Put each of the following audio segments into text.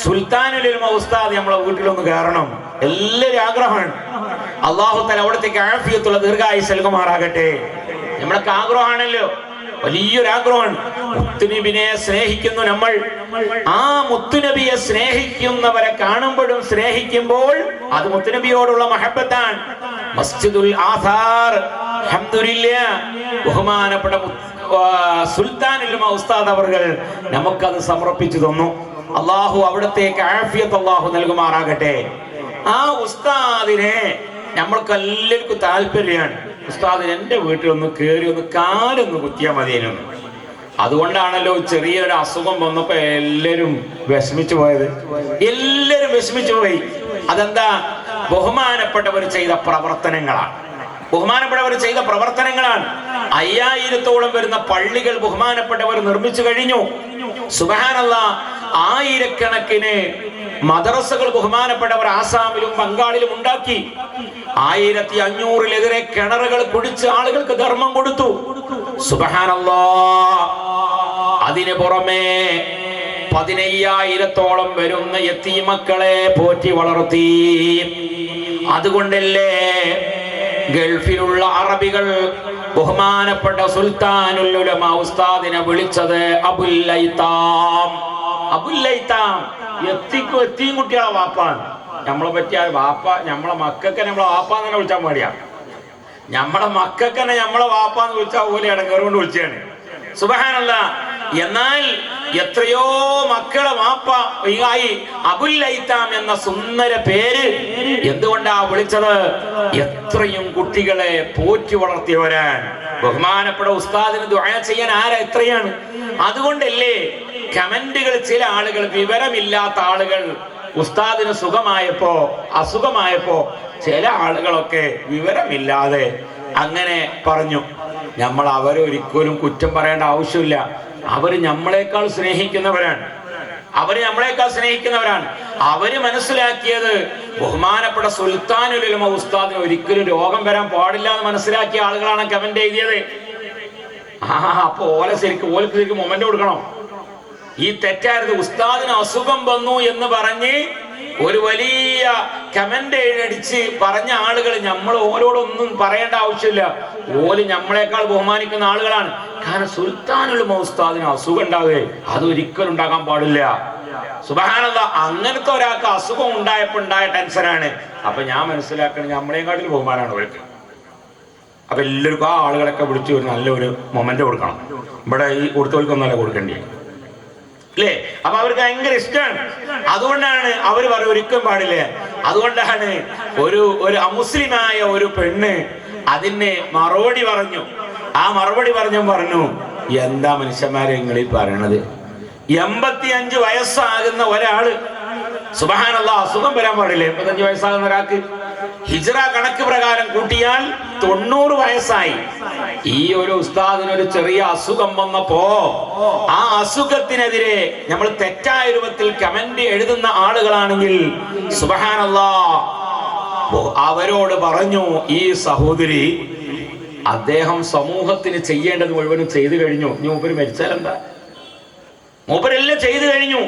സുൽത്താനുൽ ഉലമ ഉസ്താദ് നമ്മളെ വീട്ടിലൊന്ന് കയറണം, എല്ലാവരും ആഗ്രഹമാണ്. അള്ളാഹു തആല അവിടത്തേക്ക് ആഫിയത്തുള്ള ദീർഘായുസ്സ് നൽകുമാറാകട്ടെ. നമ്മളൊക്കെ ആഗ്രഹമാണല്ലോ, വലിയൊരാഗ്രഹമാണ്. മുത്തുനബിനെ സ്നേഹിക്കുന്നു നമ്മൾ. ആ മുത്തുനബിയെ സ്നേഹിക്കുന്നവരെ കാണുമ്പോഴും സ്നേഹിക്കുമ്പോൾ അത് മുത്തുനബിയോടുള്ള മഹബത്താണ്. മസ്ജിദുൽ ആസാർ അൽഹംദുലില്ലാഹ് ബഹുമാനപ്പെട്ട സുൽത്താനുൽ ഉലമ ഉസ്താദ് അവർകൾ നമുക്കത് സമർപ്പിച്ചു തന്നു. അള്ളാഹു അവിടത്തേക്ക് ആഫിയത്ത് അള്ളാഹു നൽകുമാറാകട്ടെ. ആ ഉസ്താദിനെ നമ്മൾക്ക് എല്ലാവർക്കും താല്പര്യമാണ്. ഉസ്താദിന് എൻ്റെ വീട്ടിൽ ഒന്ന് കയറി ഒന്ന് കാലൊന്ന് കുത്തിയാൽ മതിയെന്ന്. അതുകൊണ്ടാണല്ലോ ചെറിയൊരു അസുഖം വന്നപ്പോ എല്ലാവരും വിഷമിച്ചു പോയത്. എല്ലാവരും വിഷമിച്ചു പോയി. അതെന്താ? ബഹുമാനപ്പെട്ടവർ ചെയ്ത പ്രവർത്തനങ്ങളാണ്. 5000-ഓളം വരുന്ന പള്ളികൾ ബഹുമാനപ്പെട്ടവർ നിർമ്മിച്ചു കഴിഞ്ഞു. സുബ്ഹാനല്ലാഹ്, ആയിരക്കണക്കിന് മദ്രസകൾ ബഹുമാനപ്പെട്ടവർ ആസാമിലും ബംഗാളിലും ഉണ്ടാക്കി. 1500-ലെതിരെ കിണറുകൾ കുടിച്ച് ആളുകൾക്ക് ധർമ്മം കൊടുത്തു. സുബ്ഹാനല്ലാഹ്, അതിനു പുറമെ 15000-ഓളം വരുന്ന യതീമക്കളെ പോറ്റി വളർത്തി. അതുകൊണ്ടല്ലേ ഗൾഫിലുള്ള അറബികൾ ബഹുമാനപ്പെട്ട സുൽത്താനുൽ ഉലമ ഉസ്താദിനെ വിളിച്ചത് അബുൽ ലൈതാം. അബുൽ ലൈതാം എത്തിയും കുട്ടികളെ വാപ്പാണ്. നമ്മളെ പറ്റിയ വാപ്പ, നമ്മളെ മക്കൾക്ക് നമ്മളെ വാപ്പാന്ന് തന്നെ വിളിച്ചാൽ മതിയാ. നമ്മളെ മക്കൾക്ക് തന്നെ നമ്മളെ വാപ്പാന്ന് വിളിച്ചാൽ പോലെ ഇടങ്ങേറുകൊണ്ട് വിളിച്ചാണ്. സുബ്ഹാനല്ലാഹ്. എന്നാൽ എത്രയോ മക്കളെ വാപ്പ ആയി അബുൽ ലൈതാം എന്ന സുന്ദര പേര് എന്തുകൊണ്ടാ വിളിച്ചത്? എത്രയും കുട്ടികളെ പോറ്റി വളർത്തിയവരാൻ. ബഹുമാനപ്പെട്ട ഉസ്താദിന് ദുആ ചെയ്യാൻ ആരാ എത്രയാണ്. അതുകൊണ്ടല്ലേ കമന്റുകൾ ചില ആളുകൾ, വിവരമില്ലാത്ത ആളുകൾ, ഉസ്താദിന് അസുഖമായപ്പോ ചില ആളുകളൊക്കെ വിവരമില്ലാതെ അങ്ങനെ പറഞ്ഞു. നമ്മൾ അവരൊരിക്കലും കുറ്റം പറയേണ്ട ആവശ്യമില്ല. അവര് നമ്മളെക്കാൾ സ്നേഹിക്കുന്നവരാണ്. അവര് മനസ്സിലാക്കിയത് ബഹുമാനപ്പെട്ട സുൽത്താനുൽ ഉലമ ഉസ്താദിന് ഒരിക്കലും രോഗം വരാൻ പാടില്ല എന്ന് മനസ്സിലാക്കിയ ആളുകളാണ് കമന്റ് എഴുതിയത്. അപ്പൊ ഓർക്ക് ശരിക്കും മൊമെന്റ് കൊടുക്കണം. ഈ തെറ്റായിരുന്നു. ഉസ്താദിന് അസുഖം വന്നു എന്ന് പറഞ്ഞ് ഒരു വലിയ കമന്റ് എഴുതിച്ച് പറഞ്ഞ ആളുകൾ നമ്മൾ ഓരോടൊന്നും പറയേണ്ട ആവശ്യമില്ല. ഓല് നമ്മളെക്കാൾ ബഹുമാനിക്കുന്ന ആളുകളാണ്. കാരണം സുൽത്താനുൽ ഉലമ ഉസ്താദിന് അസുഖം ഉണ്ടാവുകയെ അതൊരിക്കലും ഉണ്ടാകാൻ പാടില്ല. സുബ്ഹാനല്ലാഹ്, അങ്ങനത്തെ ഒരാൾക്ക് അസുഖം ഉണ്ടായപ്പോ ഉണ്ടായ ടെൻഷനാണ്. അപ്പൊ ഞാൻ മനസ്സിലാക്കണം നമ്മളെക്കാട്ടിൽ ബഹുമാനാണ് അവർക്ക്. അപ്പൊ എല്ലാവർക്കും ആ ആളുകളൊക്കെ വിളിച്ച് ഒരു നല്ലൊരു മൊമെന്റ് കൊടുക്കണം. ഇവിടെ ഈ കൊടുത്തവർക്കൊന്നല്ല കൊടുക്കേണ്ടി അല്ലേ? അപ്പൊ അവർക്ക് ഭയങ്കര ഇഷ്ടമാണ്. അതുകൊണ്ടാണ് അവർ പറയും ഒരിക്കലും പാടില്ല. അതുകൊണ്ടാണ് ഒരു അമുസ്ലിമായ ഒരു പെണ്ണ് അതിന് മറുപടി പറഞ്ഞു. ആ മറുപടി പറഞ്ഞു, എന്താ മനുഷ്യന്മാരെ നിങ്ങളീ പറയണത്? 85 വയസ്സാകുന്ന ഒരാള്, സുബ്ഹാനല്ലാഹ്, അസുഖം വരാൻ പാടില്ലേ? 85 വയസ്സാകുന്ന ഒരാൾക്ക് ഹിജ്റ കണക്ക് പ്രകാരം കൂട്ടിയാൽ 90 വയസ്സായി. ഈ ഒരു ഉസ്താദിനൊരു ചെറിയ അസുഖം വന്നപ്പോ ആ അസുഖത്തിനെതിരെ നമ്മൾ തെറ്റായ രൂപത്തിൽ കമന്റ് എഴുതുന്ന ആളുകളാണെങ്കിൽ സുബ്ഹാനല്ലാഹ്, അവരോട് പറഞ്ഞു, ഈ സഹോദരി അദ്ദേഹം സമൂഹത്തിന് ചെയ്യേണ്ടത് മുഴുവനും ചെയ്തു കഴിഞ്ഞു. ഇനി മൂപ്പര് മരിച്ചാൽ എന്താ? മൂപ്പരെല്ലാം ചെയ്തു കഴിഞ്ഞു.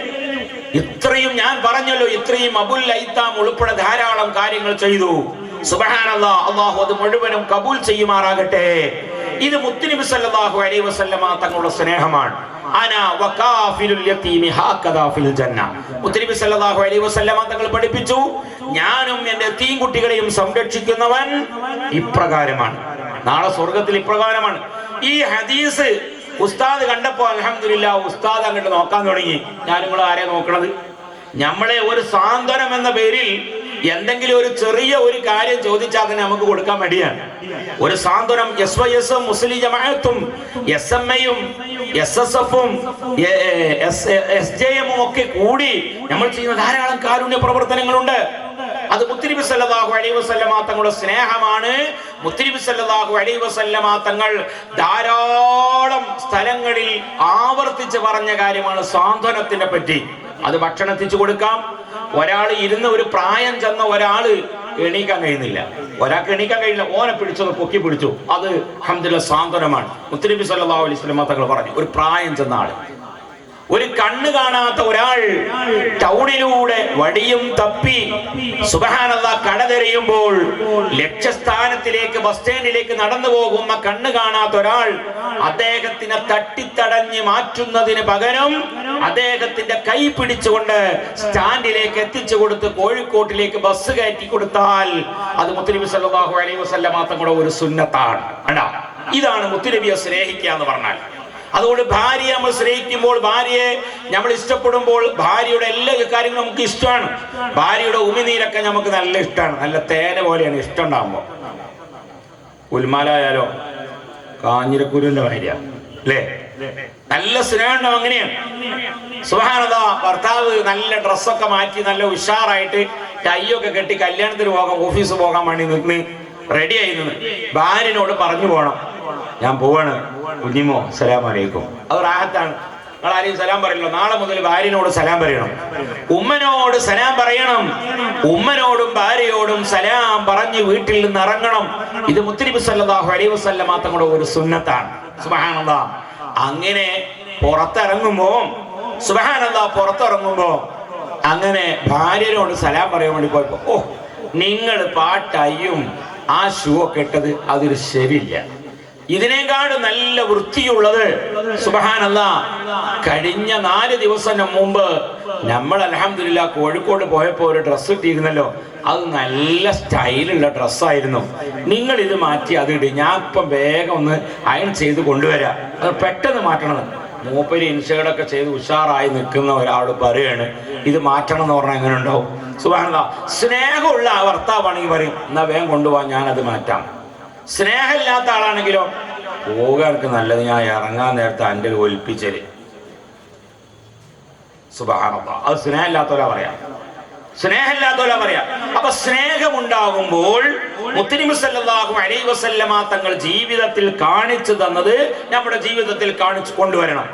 ഇത്രയും ഞാൻ പറഞ്ഞല്ലോ, ഇത്രയും അബുൽ ലൈതാം ഉൾപ്പെടെ ധാരാളം കാര്യങ്ങൾ ചെയ്തു. സുബ്ഹാനല്ലാഹ്, അല്ലാഹു അത് മുഴുവനും കബൂൽ ചെയ്യുമാറാകട്ടെ. ഇത് മുത്തുനബി സല്ലല്ലാഹു അലൈഹി വസല്ലമ തങ്ങളുടെ സ്നേഹമാണ്. അനാ വകാഫിലുൽ യതീമി ഹകദാ ഫിൽ ജന്ന. മുത്തുനബി സല്ലല്ലാഹു അലൈഹി വസല്ലമ തങ്ങൾ പഠിപ്പിച്ചു, ഞാനും എൻ്റെ യതീം കുട്ടികളെയും സംരക്ഷിക്കുന്നവൻ ഇപ്രകാരമാണ്, നാളെ സ്വർഗ്ഗത്തിൽ ഇപ്രകാരമാണ്. ഈ ഹദീസ് ഉസ്താദ് കണ്ടപ്പോ അൽഹംദുലില്ലാഹ് ഉസ്താദ് അങ്ങോട്ട് നോക്കാൻ തുടങ്ങി. ഞാനും കൂടെ ആരെ നോക്കണത്? നമ്മളെ ഒരു സാന്ത്വനം എന്ന പേരിൽ എന്തെങ്കിലും ഒരു ചെറിയ ഒരു കാര്യം ചോദിച്ചാൽ തന്നെ നമുക്ക് കൊടുക്കാൻ മടിയാണ്. ഒരു സാന്ത്വനം SYS-ഉം മുസ്ലിം ജമാഅത്തും SMA-യും SSF-ഉം SJM-ഉം ഒക്കെ കൂടി നമ്മൾ ചെയ്യുന്ന ധാരാളം കാരുണ്യ പ്രവർത്തനങ്ങളുണ്ട്. അത് മുത്തുനബി സല്ലല്ലാഹു അലൈഹി വസല്ലമ തങ്ങളുടെ സ്നേഹമാണ്. മുത്തുനബി സല്ലല്ലാഹു അലൈഹി വസല്ലമ തങ്ങൾ ധാരാളം സ്ഥലങ്ങളിൽ ആവർത്തിച്ച് പറഞ്ഞ കാര്യമാണ് സാന്ത്വനത്തിനെ പറ്റി. അത് ഭക്ഷണം എത്തിച്ചു കൊടുക്കാം. ഒരാൾ ഇരുന്ന് ഒരു പ്രായം ചെന്ന ഒരാള് എണീക്കാൻ കഴിയുന്നില്ല, ഒരാൾക്ക് എണീക്കാൻ കഴിയില്ല, ഓനെ പിടിച്ചത് പൊക്കി പിടിച്ചു, അത് അൽഹംദുലില്ലാഹ് സാന്ത്വനമാണ്. മുത്തുനബി സല്ലല്ലാഹു അലൈഹി വസല്ലമ തങ്ങൾ പറഞ്ഞു, ഒരു പ്രായം ചെന്ന ആള് ഒരു കണ്ണ് കാണാത്ത ഒരാൾ ടൗണിലൂടെ വടിയും തപ്പി സുബ്ഹാനല്ലാഹ് കടതെറിയുമ്പോൾ ലക്ഷ്യസ്ഥാനത്തിലേക്ക് ബസ് സ്റ്റാൻഡിലേക്ക് നടന്നു പോകുന്ന കണ്ണ് കാണാത്ത ഒരാൾ അദ്ദേഹത്തിനെ തട്ടിത്തടഞ്ഞ് മാറ്റുന്നതിന് പകരം അദ്ദേഹത്തിന്റെ കൈ പിടിച്ചുകൊണ്ട് സ്റ്റാൻഡിലേക്ക് എത്തിച്ചു കൊടുത്ത് കോഴിക്കോട്ടിലേക്ക് ബസ് കയറ്റി കൊടുത്താൽ അത് മുത്തുനബി സല്ലല്ലാഹു അലൈഹി വസല്ലമ തങ്ങളുടെ ഒരു സുന്നത്താണ്. ഇതാണ് മുത്തുനബിയെ സ്നേഹിക്കുക എന്ന് പറഞ്ഞാൽ. അതുകൊണ്ട് ഭാര്യയെ നമ്മൾ സ്നേഹിക്കുമ്പോൾ, ഭാര്യയെ നമ്മൾ ഇഷ്ടപ്പെടുമ്പോൾ, ഭാര്യയുടെ എല്ലാ കാര്യങ്ങളും നമുക്ക് ഇഷ്ടമാണ്. ഭാര്യയുടെ ഉമിനീരൊക്കെ നമുക്ക് നല്ല ഇഷ്ടമാണ്, നല്ല തേന പോലെയാണ് ഇഷ്ടം ഉണ്ടാകുമ്പോൾ. ഉൽമാലായാലോ കാഞ്ഞിരക്കുരുവിന്റെ ഭാര്യ അല്ലേ, നല്ല സ്നേഹം ഉണ്ടാവും. അങ്ങനെയാണ് സുബ്ഹാനല്ലാഹ്. ഭർത്താവ് നല്ല ഡ്രസ്സൊക്കെ മാറ്റി നല്ല ഉഷാറായിട്ട് കയ്യൊക്കെ കെട്ടി കല്യാണത്തിന് പോകാൻ, ഓഫീസ് പോകാൻ വേണ്ടി നിന്ന് റെഡി ആയി നിന്ന് ഭാര്യനോട് പറഞ്ഞു പോകണം, ഞാൻ പോവാണ് കുഞ്ഞിമോ സലാം അലൈക്കും. അത് റാഹത്താണ്. നിങ്ങൾ ആരെയും സലാം പറയല്ലോ. നാളെ മുതൽ ഭാര്യനോട് സലാം പറയണം, ഉമ്മനോട് സലാം പറയണം, ഉമ്മനോടും ഭാര്യയോടും സലാം പറഞ്ഞ് വീട്ടിൽ നിന്ന് ഇറങ്ങണം. ഇത് മുത്തുനബി സല്ലല്ലാഹു അലൈഹി വസല്ലമ തങ്ങളുടെ ഒരു സുന്നത്താണ്. സുബ്ഹാനല്ലാഹ്. അങ്ങനെ പുറത്തിറങ്ങുമ്പോ അങ്ങനെ ഭാര്യനോട് സലാം പറയാൻ വേണ്ടി പോയപ്പോ, ഓ നിങ്ങൾ പാട്ടയ്യും ആ ഷൂ ഒക്കെ ഇട്ടത് അതൊരു ശരിയില്ല, ഇതിനേക്കാളും നല്ല വൃത്തിയുള്ളത് സുബ്ഹാനല്ലാഹ്. കഴിഞ്ഞ 4 ദിവസം മുമ്പ് നമ്മൾ അൽഹംദുലില്ലാഹ് കോഴിക്കോട് പോയപ്പോ ഒരു ഡ്രസ്സ് ഇട്ടിരുന്നല്ലോ, അത് നല്ല സ്റ്റൈലുള്ള ഡ്രസ്സായിരുന്നു, നിങ്ങൾ ഇത് മാറ്റി അത് ഇട്, ഞാൻ ഇപ്പം വേഗം ഒന്ന് അയൺ ചെയ്ത് കൊണ്ടുവരാം, അത് പെട്ടെന്ന് മാറ്റണം. മൂപ്പര് ഇൻഷേർഡൊക്കെ ചെയ്ത് ഉഷാറായി നിൽക്കുന്ന ഒരാളോട് പറയാണ് ഇത് മാറ്റണം എന്ന് പറഞ്ഞാൽ എങ്ങനെ ഉണ്ടാവും? സുബ്ഹാനല്ലാഹ്. സ്നേഹമുള്ള ആ ഭർത്താവാണെങ്കിൽ പറയും എന്നാ വേഗം കൊണ്ടുപോകാൻ, ഞാനത് മാറ്റാം. സ്നേഹമില്ലാത്ത ആളാണെങ്കിലോ പോകാർക്ക് നല്ലത്, ഞാൻ ഇറങ്ങാൻ നേരത്തെ എൻ്റെ ഒലിപ്പിച്ചല്. സുബ്ഹാനല്ലാഹ്. അത് സ്നേഹമില്ലാത്തവരാ പറയാം, സ്നേഹമില്ലാത്തവരാ പറയാം. അപ്പൊ സ്നേഹമുണ്ടാകുമ്പോൾ മുത്തുനബി സല്ലല്ലാഹു അലൈഹി വസല്ലമ തങ്ങൾ ജീവിതത്തിൽ കാണിച്ചു തന്നത് നമ്മുടെ ജീവിതത്തിൽ കാണിച്ചു കൊണ്ടുവരണം.